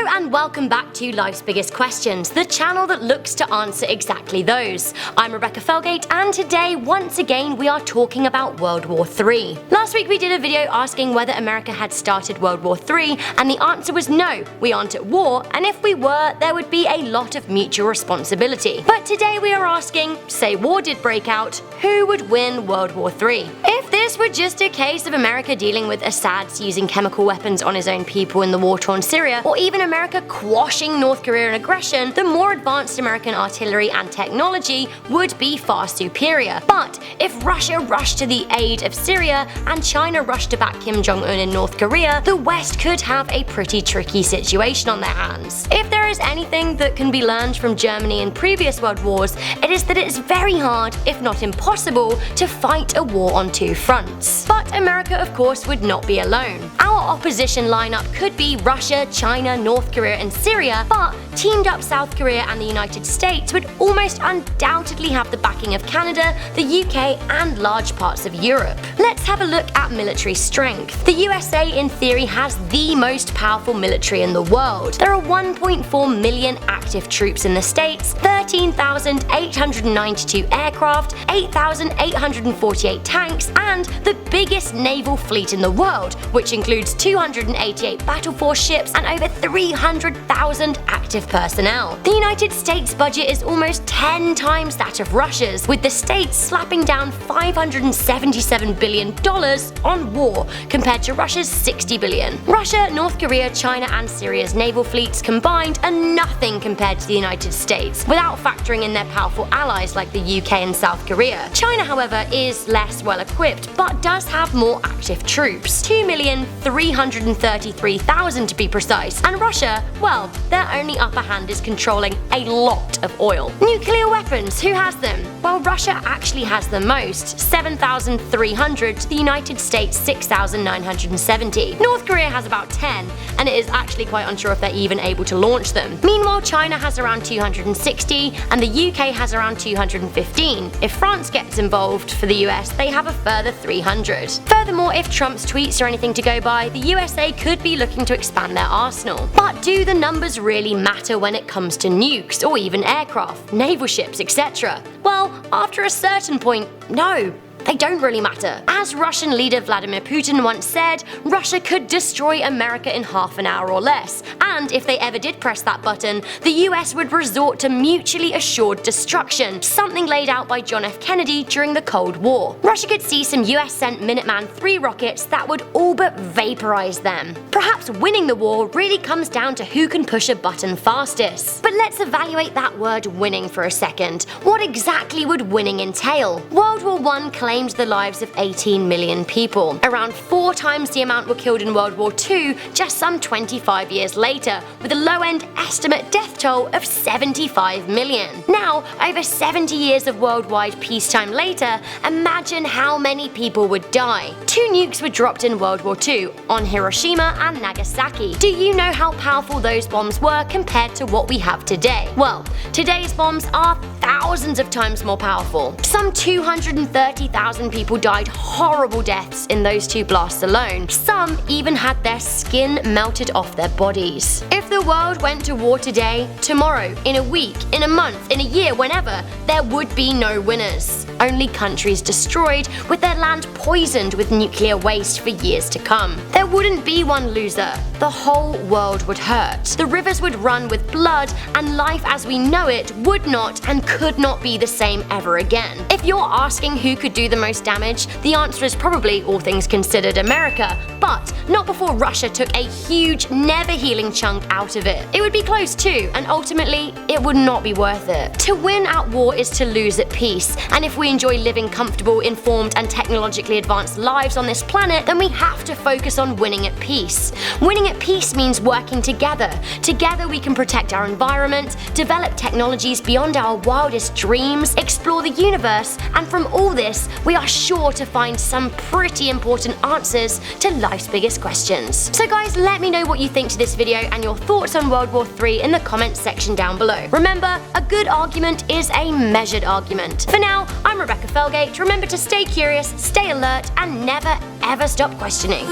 Hello and welcome back to Life's Biggest Questions, the channel that looks to answer exactly those. I'm Rebecca Felgate, and today, once again, we are talking about World War III. Last week we did a video asking whether America had started World War III, and the answer was no, we aren't at war, and if we were, there would be a lot of mutual responsibility. But today we are asking, say war did break out, who would win World War III? If this were just a case of America dealing with Assad's using chemical weapons on his own people in the war-torn Syria, or even America quashing North Korean aggression, the more advanced American artillery and technology would be far superior. But if Russia rushed to the aid of Syria and China rushed to back Kim Jong-un in North Korea, the West could have a pretty tricky situation on their hands. If there is anything that can be learned from Germany in previous world wars, it is that it is very hard, if not impossible, to fight a war on two fronts. But America, of course, would not be alone. Our opposition lineup could be Russia, China, North Korea, and Syria, but teamed up South Korea and the United States would almost undoubtedly have the backing of Canada, the UK, and large parts of Europe. Let's have a look at military strength. The USA, in theory, has the most powerful military in the world. There are 1.4 million active troops in the States, 13,892 aircraft, 8,848 tanks, and the biggest naval fleet in the world, which includes 288 battle force ships and over 300,000 active personnel. The United States budget is almost 10 times that of Russia's, with the States slapping down $577 billion on war compared to Russia's $60 billion. Russia, North Korea, China, and Syria's naval fleets combined are nothing compared to the United States, without factoring in their powerful allies like the UK and South Korea. China, however, is less well equipped, but does have more active troops, 2,333,000 to be precise, and Russia, well, their only upper hand is controlling a lot of oil. Nuclear weapons, who has them? Well, Russia actually has the most, 7,300 to the United States 6,970. North Korea has about 10, and it is actually quite unsure if they're even able to launch them. Meanwhile, China has around 260, and the UK has around 215. If France gets involved for the US, they have a further 300. Furthermore, if Trump's tweets are anything to go by, the USA could be looking to expand their arsenal. But do the numbers really matter when it comes to nukes, or even aircraft, naval ships, etc.? Well, after a certain point, no. They don't really matter. As Russian leader Vladimir Putin once said, Russia could destroy America in half an hour or less, and if they ever did press that button, the US would resort to mutually assured destruction, something laid out by John F. Kennedy during the Cold War. Russia could see some US-sent Minuteman III rockets that would all but vaporize them. Perhaps winning the war really comes down to who can push a button fastest. But let's evaluate that word winning for a second. What exactly would winning entail? World War I claimed the lives of 18 million people. Around 4 times the amount were killed in World War II just some 25 years later, with a low-end estimate death toll of 75 million. Now, over 70 years of worldwide peacetime later, imagine how many people would die. 2 nukes were dropped in World War II, on Hiroshima and Nagasaki. Do you know how powerful those bombs were compared to what we have today? Well, today's bombs are thousands of times more powerful. Some 230,000 people died horrible deaths in those 2 blasts alone. Some even had their skin melted off their bodies. If the world went to war today, tomorrow, in a week, in a month, in a year, whenever, there would be no winners. Only countries destroyed, with their land poisoned with nuclear waste for years to come. There wouldn't be one loser. The whole world would hurt. The rivers would run with blood, and life as we know it would not and could not be the same ever again. If you're asking who could do the most damage, the answer is probably, all things considered, America, but not before Russia took a huge, never-healing chunk out of it. It would be close too, and ultimately, it would not be worth it. To win at war is to lose at peace, and if we enjoy living comfortable, informed, and technologically advanced lives on this planet, then we have to focus on winning at peace. Winning at peace means working together. Together we can protect our environment, develop technologies beyond our wildest dreams, explore the universe, and from all this, we are sure to find some pretty important answers to life's biggest questions. So guys, let me know what you think to this video and your thoughts on World War III in the comments section down below. Remember, a good argument is a measured argument. For now, I'm Rebecca Felgate. Remember to stay curious, stay alert, and never ever stop questioning.